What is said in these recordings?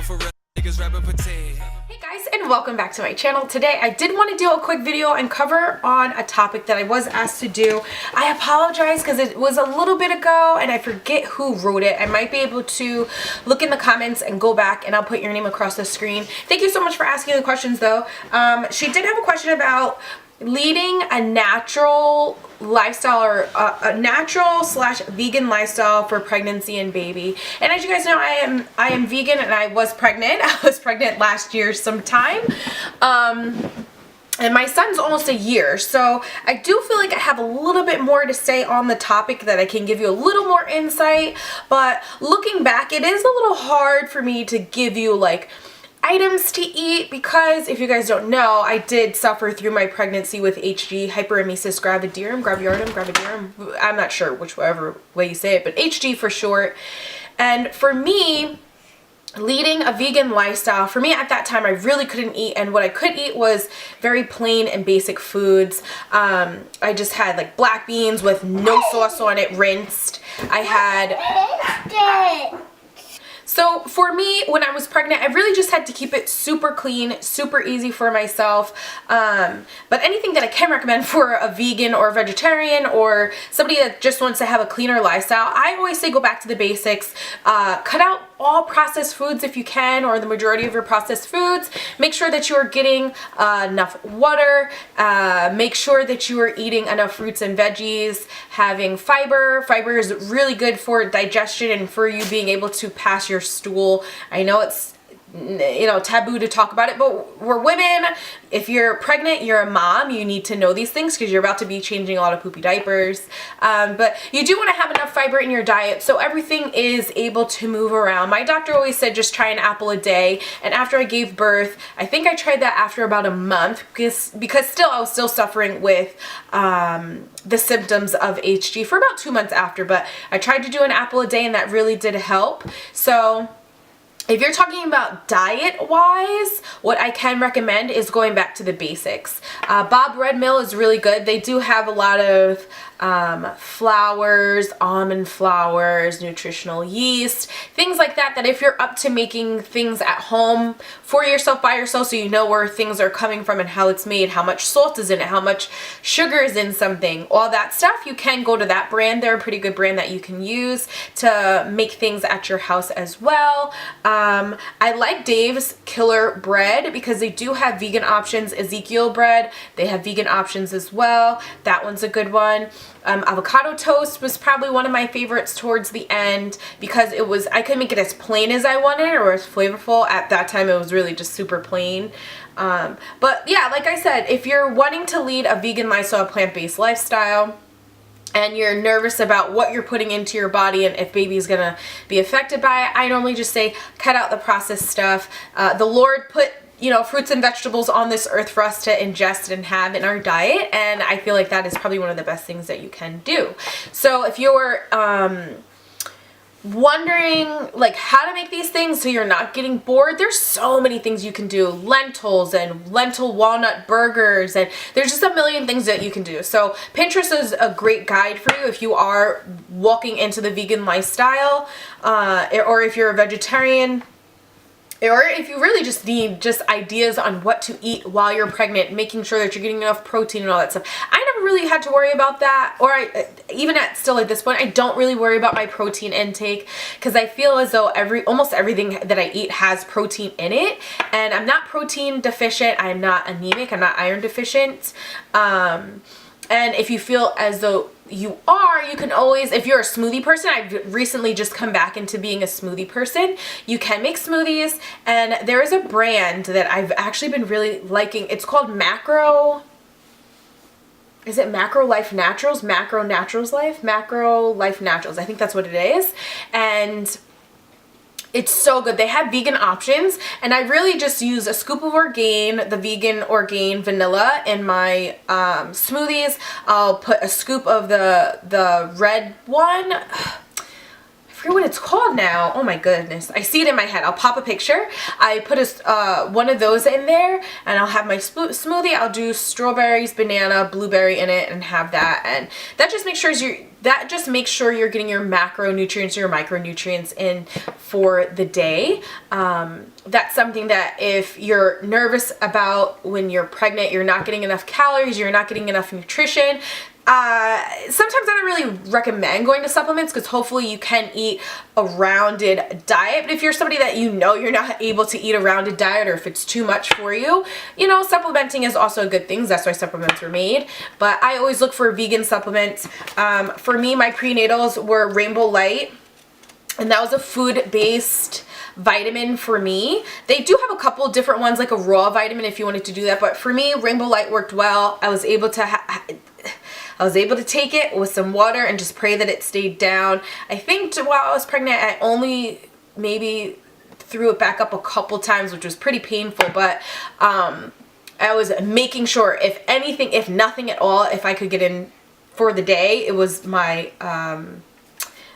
for real niggas rapping pretend. Hey guys, and welcome back to my channel. Today I did want to do a quick video and cover on a topic that I was asked to do. I apologize because it was a little bit ago and I forget who wrote it. I might be able to look in the comments and go back and I'll put your name across the screen. Thank you so much for asking the questions though. She did have a question about leading a natural lifestyle or a natural / vegan lifestyle for pregnancy and baby. And as you guys know, I am vegan and I was pregnant. I was pregnant last year sometime. And my son's almost a year, so I do feel like I have a little bit more to say on the topic, that I can give you a little more insight. But looking back, it is a little hard for me to give you like items to eat, because if you guys don't know, I did suffer through my pregnancy with HG, hyperemesis gravidarum, I'm not sure whichever way you say it, but HG for short. And for me, leading a vegan lifestyle, for me at that time, I really couldn't eat, and what I could eat was very plain and basic foods. I just had like black beans with no sauce on it, rinsed. I had... So for me, when I was pregnant, I really just had to keep it super clean, super easy for myself. But anything that I can recommend for a vegan or a vegetarian or somebody that just wants to have a cleaner lifestyle, I always say go back to the basics. Cut out all processed foods if you can, or the majority of your processed foods. Make sure that you are getting enough water. Make sure that you are eating enough fruits and veggies, having fiber. Fiber is really good for digestion and for you being able to pass your stool. I know it's, you know, taboo to talk about it, but we're women. If you're pregnant, you're a mom, you need to know these things because you're about to be changing a lot of poopy diapers. But you do want to have enough fiber in your diet so everything is able to move around. My doctor always said just try an apple a day, and after I gave birth, I think I tried that after about a month because still I was still suffering with the symptoms of HG for about 2 months after, but I tried to do an apple a day and that really did help. So if you're talking about diet-wise, what I can recommend is going back to the basics. Bob Red Mill is really good. They do have a lot of flours, almond flours, nutritional yeast, things like that, that if you're up to making things at home for yourself, by yourself, so you know where things are coming from and how it's made, how much salt is in it, how much sugar is in something, all that stuff, you can go to that brand. They're a pretty good brand that you can use to make things at your house as well. I like Dave's Killer Bread because they do have vegan options. Ezekiel bread, they have vegan options as well. That one's a good one. Avocado toast was probably one of my favorites towards the end because it was, I could make it as plain as I wanted or as flavorful. At that time it was really just super plain. But yeah, like I said, if you're wanting to lead a vegan lifestyle, plant-based lifestyle, and you're nervous about what you're putting into your body and if baby's gonna be affected by it, I normally just say cut out the processed stuff. The Lord put, you know, fruits and vegetables on this earth for us to ingest and have in our diet, and I feel like that is probably one of the best things that you can do. So if you're wondering like how to make these things so you're not getting bored, there's so many things you can do. Lentils and lentil walnut burgers, and there's just a million things that you can do. So Pinterest is a great guide for you if you are walking into the vegan lifestyle, or if you're a vegetarian, or if you really just need just ideas on what to eat while you're pregnant, making sure that you're getting enough protein and all that stuff. I never really had to worry about that, or even still at this point, I don't really worry about my protein intake because I feel as though almost everything that I eat has protein in it, and I'm not protein deficient, I'm not anemic, I'm not iron deficient. And if you feel as though you are, you can always, if you're a smoothie person, I've recently just come back into being a smoothie person, you can make smoothies, and there is a brand that I've actually been really liking. It's called Macro Life Naturals? Macro Life Naturals. I think that's what it is. And it's so good. They have vegan options, and I really just use a scoop of Orgain, the vegan Orgain vanilla in my smoothies. I'll put a scoop of the red one. I forget what it's called now. Oh my goodness. I see it in my head. I'll pop a picture. I put one of those in there, and I'll have my smoothie. I'll do strawberries, banana, blueberry in it, and have that. And that just makes sure you're getting your macronutrients, your micronutrients in for the day. That's something that if you're nervous about when you're pregnant, you're not getting enough calories, you're not getting enough nutrition, sometimes I don't really recommend going to supplements, because hopefully you can eat a rounded diet. But if you're somebody that you know you're not able to eat a rounded diet, or if it's too much for you, you know, supplementing is also a good thing. That's why supplements were made. But I always look for vegan supplements. For me, my prenatals were Rainbow Light, and that was a food-based vitamin for me. They do have a couple different ones, like a raw vitamin if you wanted to do that, but for me, Rainbow Light worked well. I was able to take it with some water and just pray that it stayed down. I think while I was pregnant, I only maybe threw it back up a couple times, which was pretty painful, but I was making sure, if anything, if nothing at all, if I could get in for the day, it was my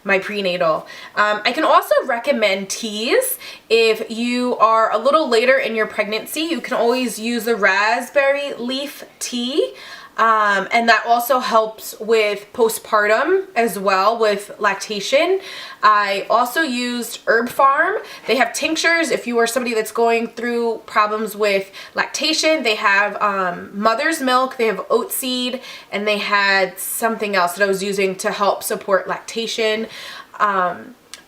my prenatal. I can also recommend teas. If you are a little later in your pregnancy, you can always use the raspberry leaf tea. And that also helps with postpartum as well, with lactation. I also used Herb Farm. They have tinctures if you are somebody that's going through problems with lactation. They have mother's milk, they have oat seed, and they had something else that I was using to help support lactation.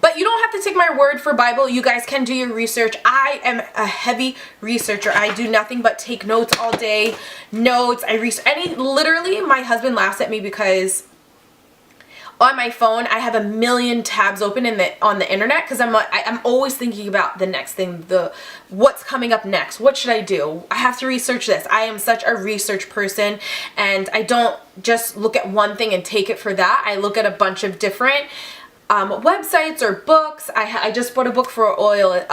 But you don't have to take my word for Bible. You guys can do your research. I am a heavy researcher. I do nothing but take notes all day. Notes. Literally, my husband laughs at me because on my phone I have a million tabs open on the internet, because I'm always thinking about the next thing, what's coming up next. What should I do? I have to research this. I am such a research person, and I don't just look at one thing and take it for that. I look at a bunch of different websites or books. I just bought a book for oil,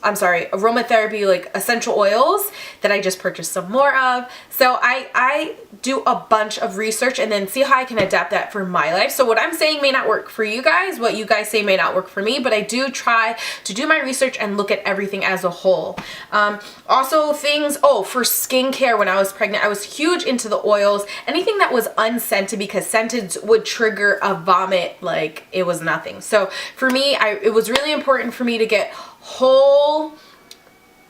aromatherapy, like essential oils, that I just purchased some more of. So I do a bunch of research and then see how I can adapt that for my life. So what I'm saying may not work for you guys, what you guys say may not work for me, but I do try to do my research and look at everything as a whole. Also things, for skincare, when I was pregnant, I was huge into the oils. Anything that was unscented, because scented would trigger a vomit like it was nothing. So for me, it was really important for me to get whole,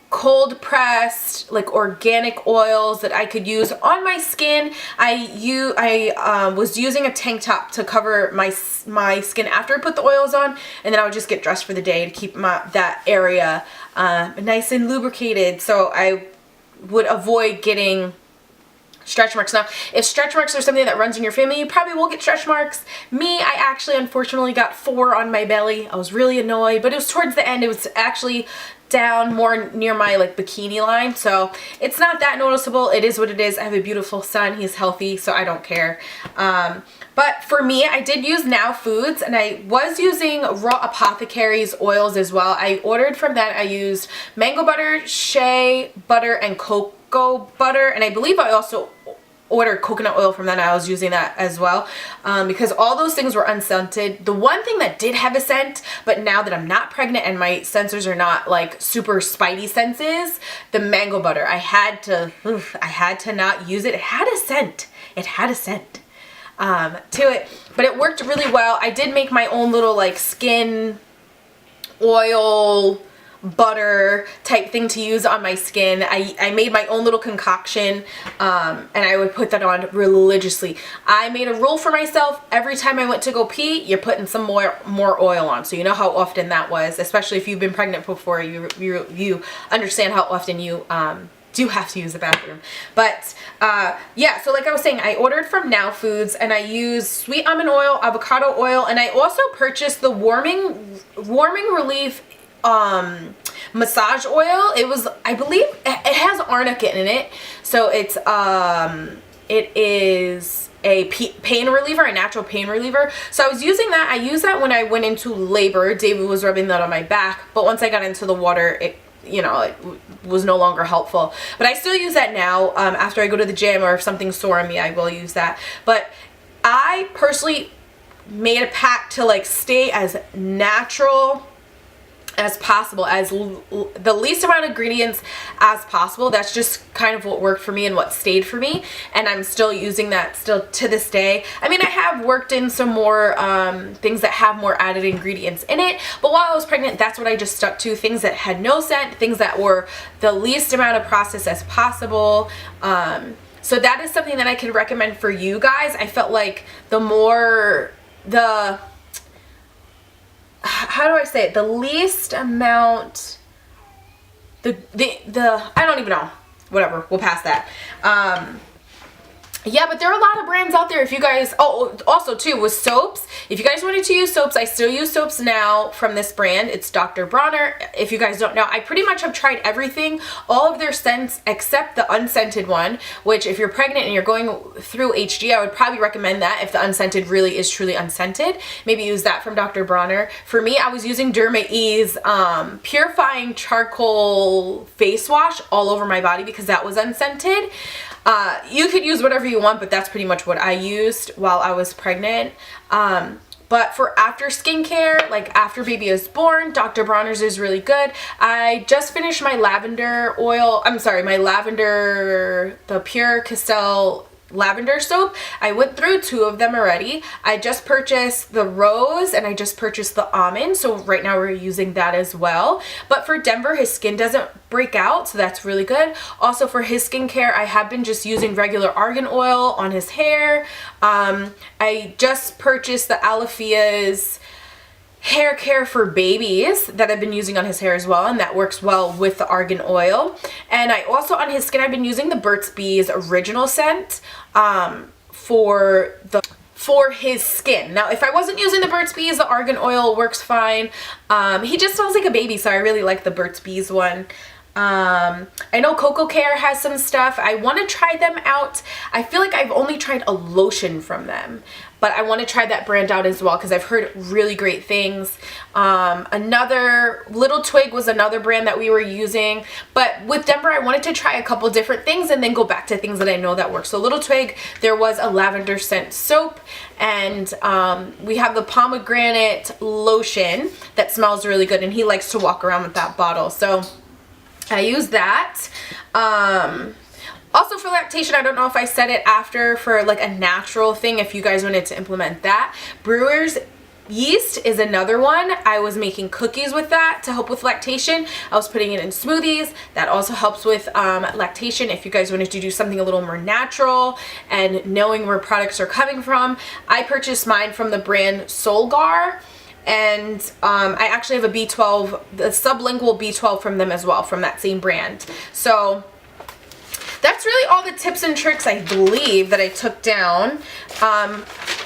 cold pressed, like organic oils that I could use on my skin. I was using a tank top to cover my skin after I put the oils on, and then I would just get dressed for the day to keep that area nice and lubricated, so I would avoid getting stretch marks. Now, if stretch marks are something that runs in your family, you probably will get stretch marks. Me, I actually unfortunately got 4 on my belly. I was really annoyed, but it was towards the end. It was actually down more near my bikini line, so it's not that noticeable. It is what it is. I have a beautiful son. He's healthy, so I don't care. But for me, I did use Now Foods, and I was using Raw Apothecaries oils as well. I ordered from that. I used mango butter, shea butter, and cocoa butter, and I believe I also ordered coconut oil from that. I was using that as well, because all those things were unscented. The one thing that did have a scent, but now that I'm not pregnant and my sensors are not like super spidey senses, the mango butter. I had to not use it. It had a scent. To it, but it worked really well. I did make my own little like skin oil butter type thing to use on my skin. I made my own little concoction, and I would put that on religiously. I made a rule for myself: every time I went to go pee, you're putting some more oil on. So you know how often that was, especially if you've been pregnant before. You understand how often you do have to use the bathroom. But yeah, so like I was saying, I ordered from Now Foods, and I used sweet almond oil, avocado oil, and I also purchased the warming relief massage oil. It was, I believe it has arnica in it, so it is a pain reliever, a natural pain reliever. So I was using that. I used that when I went into labor. David was rubbing that on my back, but once I got into the water, it was no longer helpful. But I still use that now. After I go to the gym, or if something's sore on me, I will use that. But I personally made a pact to like stay as natural as possible, as the least amount of ingredients as possible. That's just kind of what worked for me and what stayed for me, and I'm still using that still to this day. I mean, I have worked in some more things that have more added ingredients in it, but while I was pregnant, that's what I just stuck to, things that had no scent, things that were the least amount of process as possible. So that is something that I could recommend for you guys. I felt like the more how do I say it? The least amount, I don't even know. Whatever, we'll pass that. Yeah, but there are a lot of brands out there if you guys, oh, also too, with soaps. If you guys wanted to use soaps, I still use soaps now from this brand. It's Dr. Bronner. If you guys don't know, I pretty much have tried everything, all of their scents except the unscented one, which if you're pregnant and you're going through HG, I would probably recommend that if the unscented really is truly unscented. Maybe use that from Dr. Bronner. For me, I was using Derma E's purifying charcoal face wash all over my body because that was unscented. You could use whatever you want, but that's pretty much what I used while I was pregnant. But for after skincare, like after baby is born, Dr. Bronner's is really good. I just finished my lavender oil, the Pure Castell lavender soap. I went through 2 of them already. I just purchased the rose and I just purchased the almond, so right now we're using that as well. But for Denver, his skin doesn't break out, so that's really good. Also for his skincare, I have been just using regular argan oil on his hair. I just purchased the Alefia's hair care for babies that I've been using on his hair as well, and that works well with the argan oil. And I also, on his skin, I've been using the Burt's Bees original scent for his skin. Now, if I wasn't using the Burt's Bees, the argan oil works fine. He just smells like a baby, so I really like the Burt's Bees one. I know Coco Care has some stuff. I want to try them out. I feel like I've only tried a lotion from them, but I want to try that brand out as well because I've heard really great things. Another Little Twig was another brand that we were using, but with Denver I wanted to try a couple different things and then go back to things that I know that work. So Little Twig, there was a lavender scent soap, and we have the pomegranate lotion that smells really good, and he likes to walk around with that bottle, so I use that. Also for lactation, I don't know if I said it after, for like a natural thing, if you guys wanted to implement that, brewer's yeast is another one. I was making cookies with that to help with lactation. I was putting it in smoothies. That also helps with lactation if you guys wanted to do something a little more natural and knowing where products are coming from. I purchased mine from the brand Solgar. And I actually have a B12, the sublingual B12 from them as well, from that same brand. So that's really all the tips and tricks, I believe, that I took down.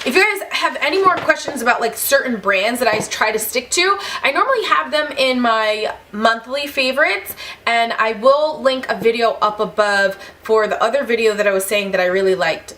If you guys have any more questions about like certain brands that I try to stick to, I normally have them in my monthly favorites, and I will link a video up above for the other video that I was saying that I really liked.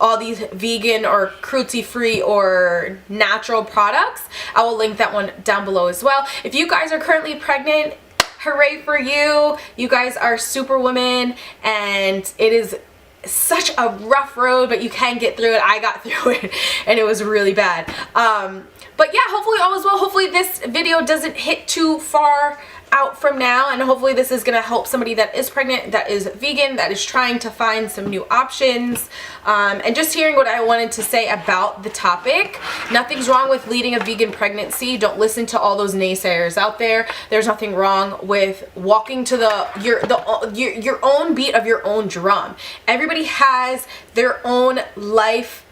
All these vegan or cruelty-free or natural products. I will link that one down below as well. If you guys are currently pregnant, hooray for you. You guys are superwomen, and it is such a rough road, but you can get through it. I got through it and it was really bad. But yeah, hopefully all is well. Hopefully this video doesn't hit too far out from now, and hopefully this is going to help somebody that is pregnant, that is vegan, that is trying to find some new options. And just hearing what I wanted to say about the topic. Nothing's wrong with leading a vegan pregnancy. Don't listen to all those naysayers out there. There's nothing wrong with walking to your own beat of your own drum. Everybody has their own life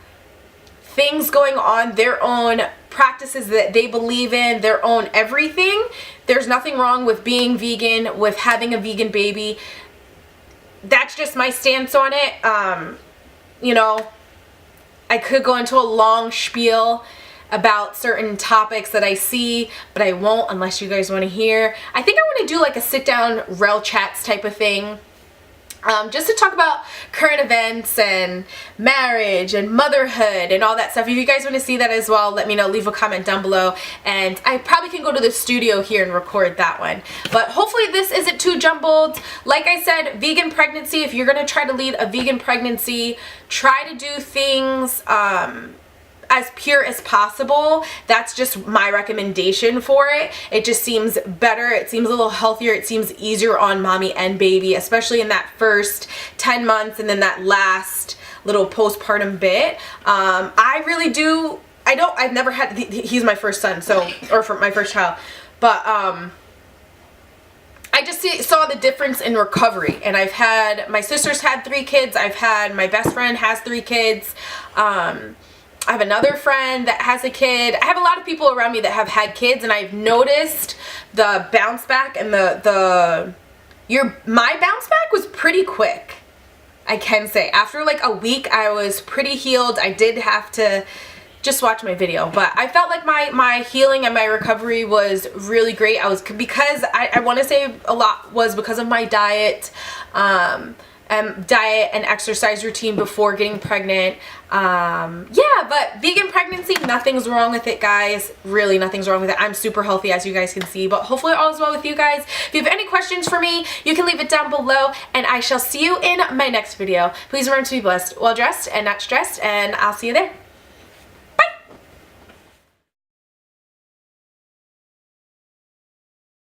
things going on, their own practices that they believe in, their own everything. There's nothing wrong with being vegan, with having a vegan baby. That's just my stance on it. You know, I could go into a long spiel about certain topics that I see, but I won't unless you guys want to hear. I think I want to do like a sit down rel chats type of thing. Just to talk about current events and marriage and motherhood and all that stuff. If you guys want to see that as well, let me know. Leave a comment down below, and I probably can go to the studio here and record that one. But hopefully this isn't too jumbled. Like I said, vegan pregnancy, if you're going to try to lead a vegan pregnancy, try to do things as pure as possible. That's just my recommendation for it. It just seems better. It seems a little healthier. It seems easier on mommy and baby, especially in that first 10 months and then that last little postpartum bit. I really do. I've never had, he's my first son, so, or for my first child, but I just saw the difference in recovery. And I've had, my sister's had 3 kids. I've had, my best friend has 3 kids. I have another friend that has a kid. I have a lot of people around me that have had kids, and I've noticed the bounce back and my bounce back was pretty quick. I can say after like a week I was pretty healed. I did have to just watch my video, but I felt like my healing and my recovery was really great. Because I want to say a lot was because of my diet and exercise routine before getting pregnant. Yeah, but vegan pregnancy, nothing's wrong with it, guys. Really, nothing's wrong with it. I'm super healthy, as you guys can see, but hopefully all is well with you guys. If you have any questions for me, you can leave it down below, and I shall see you in my next video. Please remember to be blessed, well dressed, and not stressed, and I'll see you there.